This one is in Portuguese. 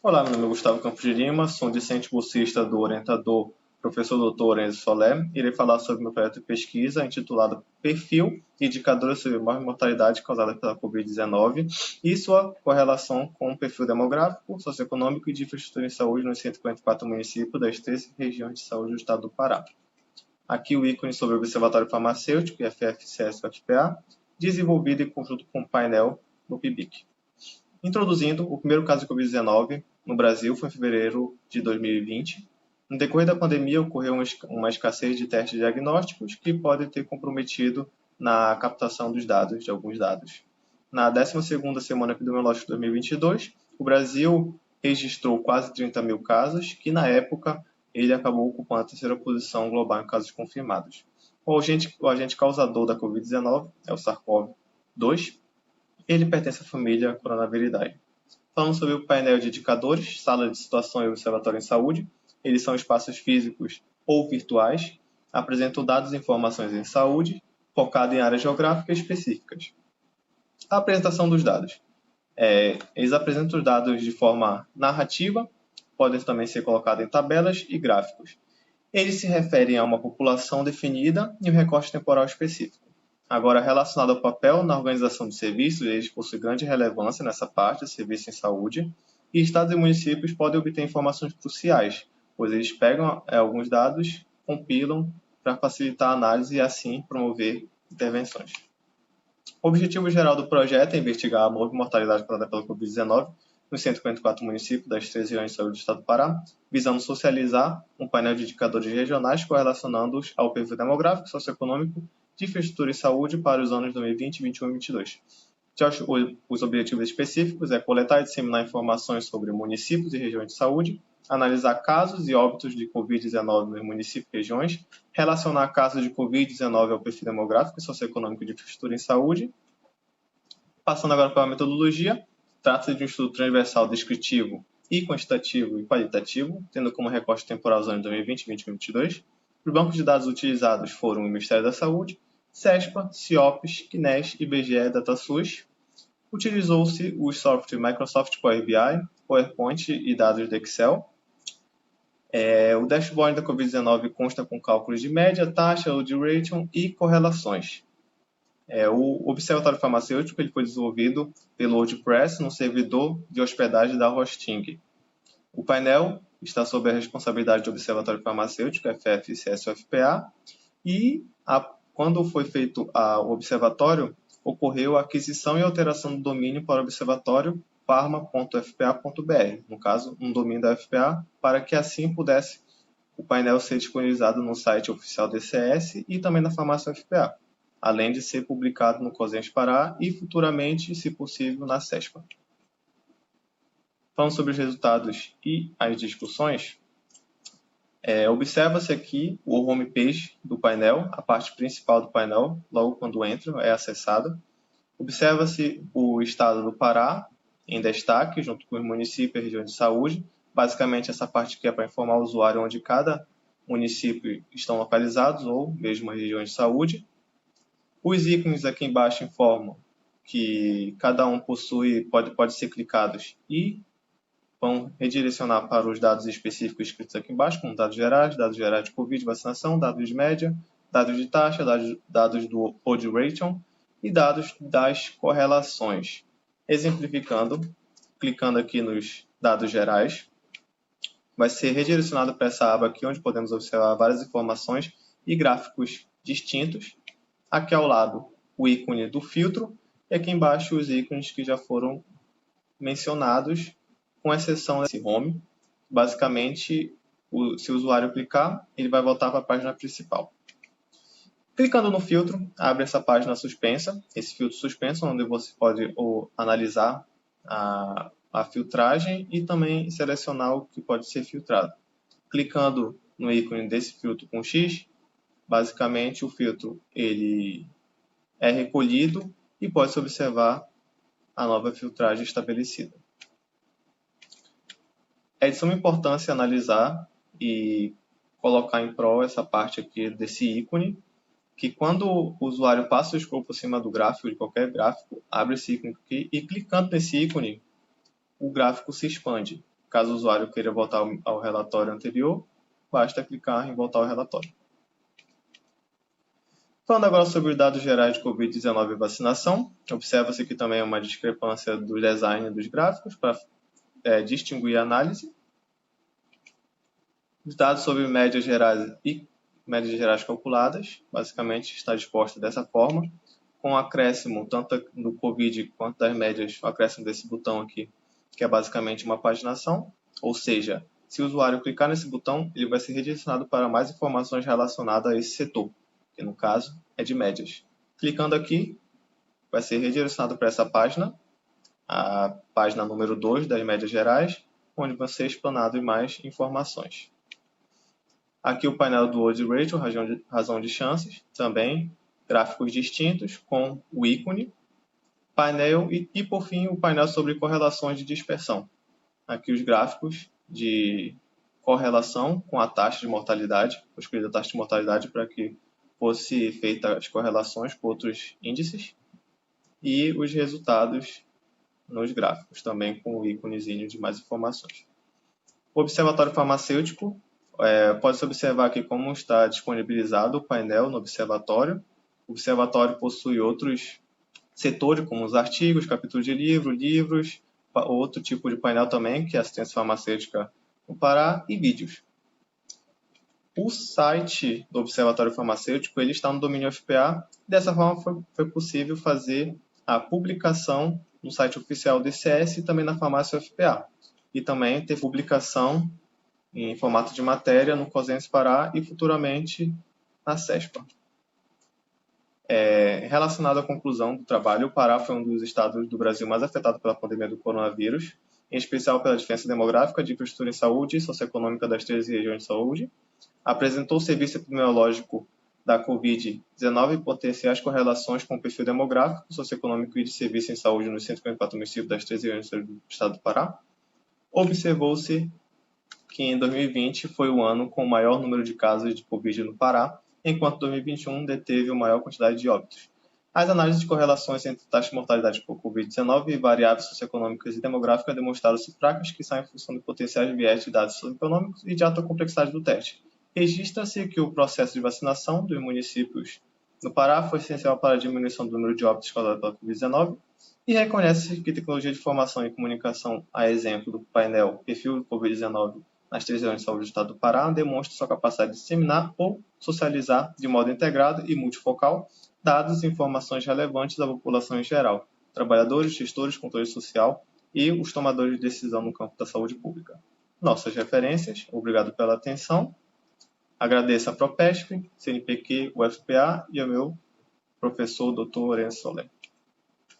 Olá, meu nome é Gustavo Campos de Lima, sou um discente bolsista do orientador professor Dr. Enzo Solé. Irei falar sobre meu projeto de pesquisa intitulado Perfil e Indicadores sobre Mortalidade causada pela Covid-19 e sua correlação com o perfil demográfico, socioeconômico e de infraestrutura em saúde nos 144 municípios das 13 regiões de saúde do estado do Pará. Aqui o ícone sobre o Observatório Farmacêutico, IFFCS-UFPA, desenvolvido em conjunto com o painel no PIBIC. Introduzindo, o primeiro caso de Covid-19 no Brasil foi em fevereiro de 2020. No decorrer da pandemia, ocorreu uma escassez de testes diagnósticos que pode ter comprometido na captação dos dados, de alguns dados. Na 12ª semana epidemiológica de 2022, o Brasil registrou quase 30 mil casos, que na época ele acabou ocupando a terceira posição global em casos confirmados. O agente causador da Covid-19 é o SARS-CoV-2. Ele pertence à família Coronaviridae. Falamos sobre o painel de indicadores, sala de situação e observatório em saúde. Eles são espaços físicos ou virtuais, apresentam dados e informações em saúde, focado em áreas geográficas específicas. A apresentação dos dados. Eles apresentam os dados de forma narrativa, podem também ser colocados em tabelas e gráficos. Eles se referem a uma população definida e um recorte temporal específico. Agora, relacionado ao papel na organização de serviços, eles possuem grande relevância nessa parte, serviço em saúde, e estados e municípios podem obter informações cruciais, pois eles pegam alguns dados, compilam para facilitar a análise e assim promover intervenções. O objetivo geral do projeto é investigar a mortalidade causada pela Covid-19 nos 144 municípios das 13 regiões de saúde do estado do Pará, visando socializar um painel de indicadores regionais correlacionando-os ao perfil demográfico, socioeconômico, de infraestrutura e saúde para os anos 2020, 2021 e 2022. Os objetivos específicos é coletar e disseminar informações sobre municípios e regiões de saúde, analisar casos e óbitos de Covid-19 nos municípios e regiões, relacionar casos de Covid-19 ao perfil demográfico e socioeconômico de infraestrutura em saúde. Passando agora para a metodologia, trata-se de um estudo transversal descritivo e quantitativo e qualitativo, tendo como recorte temporal os anos 2020 e 2022. Os bancos de dados utilizados foram o Ministério da Saúde, CESPA, CIOPS, CNES, IBGE, DataSUS. Utilizou-se o software Microsoft Power BI, PowerPoint e dados do Excel. O dashboard da Covid-19 consta com cálculos de média, taxa, odds ratio e correlações. O Observatório Farmacêutico ele foi desenvolvido pelo WordPress no servidor de hospedagem da Hosting. O painel está sob a responsabilidade do Observatório Farmacêutico, FFCS-UFPA, e quando foi feito o observatório, ocorreu a aquisição e alteração do domínio para o observatório pharma.fpa.br, no caso, um domínio da FPA, para que assim pudesse o painel ser disponibilizado no site oficial DCS e também na farmácia FPA, além de ser publicado no COSENS Pará e futuramente, se possível, na CESPA. Falando sobre os resultados e as discussões, observa-se aqui o homepage do painel, a parte principal do painel, logo quando entra, é acessada. Observa-se o estado do Pará em destaque, junto com os municípios e regiões de saúde. Basicamente, essa parte aqui é para informar o usuário onde cada município estão localizados, ou mesmo as regiões de saúde. Os ícones aqui embaixo informam que cada um possui, pode ser clicados e vão redirecionar para os dados específicos escritos aqui embaixo, como dados gerais de Covid, vacinação, dados de média, dados de taxa, dados do odds ratio e dados das correlações. Exemplificando, clicando aqui nos dados gerais, vai ser redirecionado para essa aba aqui, onde podemos observar várias informações e gráficos distintos. Aqui ao lado, o ícone do filtro, e aqui embaixo os ícones que já foram mencionados, com exceção desse home. Basicamente, se o usuário clicar, ele vai voltar para a página principal. Clicando no filtro, abre essa página suspensa, esse filtro suspenso, onde você pode analisar a filtragem e também selecionar o que pode ser filtrado. Clicando no ícone desse filtro com X, basicamente o filtro ele é recolhido e pode-se observar a nova filtragem estabelecida. É de suma importância analisar e colocar em prol essa parte aqui desse ícone, que quando o usuário passa o scroll por cima do gráfico, de qualquer gráfico, abre esse ícone aqui e clicando nesse ícone, o gráfico se expande. Caso o usuário queira voltar ao relatório anterior, basta clicar em voltar ao relatório. Falando agora sobre os dados gerais de Covid-19 e vacinação, observa-se aqui também uma discrepância do design dos gráficos para distinguir a análise. Os dados sobre médias gerais e médias gerais calculadas, basicamente está disposta dessa forma, com acréscimo tanto do Covid quanto das médias, o acréscimo desse botão aqui, que é basicamente uma paginação, ou seja, se o usuário clicar nesse botão, ele vai ser redirecionado para mais informações relacionadas a esse setor, que no caso é de médias. Clicando aqui, vai ser redirecionado para essa página, a página número 2 das médias gerais, onde vão ser explanadas mais informações. Aqui o painel do odds ratio, razão de chances, também gráficos distintos com o ícone, painel e por fim o painel sobre correlações de dispersão. Aqui os gráficos de correlação com a taxa de mortalidade, eu escolhi a taxa de mortalidade para que fosse feita as correlações com outros índices e os resultados nos gráficos, também com o íconezinho de mais informações. O observatório farmacêutico, pode-se observar aqui como está disponibilizado o painel no observatório. O observatório possui outros setores, como os artigos, capítulos de livros, outro tipo de painel também, que é assistência farmacêutica no Pará, e vídeos. O site do Observatório Farmacêutico ele está no domínio FPA. Dessa forma, foi possível fazer a publicação no site oficial do ICS e também na farmácia FPA. E também ter publicação em formato de matéria no COSENS Pará e futuramente na CESPA. Relacionado à conclusão do trabalho, o Pará foi um dos estados do Brasil mais afetados pela pandemia do coronavírus, em especial pela diferença demográfica, de infraestrutura em saúde e socioeconômica das 13 regiões de saúde. Apresentou o serviço epidemiológico da Covid-19 e potenciais correlações com o perfil demográfico, socioeconômico e de serviço em saúde nos 154 municípios das 13 regiões do estado do Pará. Observou-se que em 2020 foi o ano com o maior número de casos de Covid no Pará, enquanto 2021 deteve a maior quantidade de óbitos. As análises de correlações entre taxa de mortalidade por Covid-19 e variáveis socioeconômicas e demográficas demonstraram-se fracas, que são em função de potenciais viés de dados socioeconômicos e de alta complexidade do teste. Registra-se que o processo de vacinação dos municípios no Pará foi essencial para a diminuição do número de óbitos causados pela Covid-19 e reconhece que tecnologia de informação e comunicação, a exemplo do painel Perfil Covid-19 nas 13 regiões de saúde do estado do Pará, demonstra sua capacidade de disseminar ou socializar de modo integrado e multifocal dados e informações relevantes à população em geral, trabalhadores, gestores, controle social e os tomadores de decisão no campo da saúde pública. Nossas referências, obrigado pela atenção. Agradeço a Propesp, CNPq, UFPA e ao meu professor Dr. Lourenço Soler.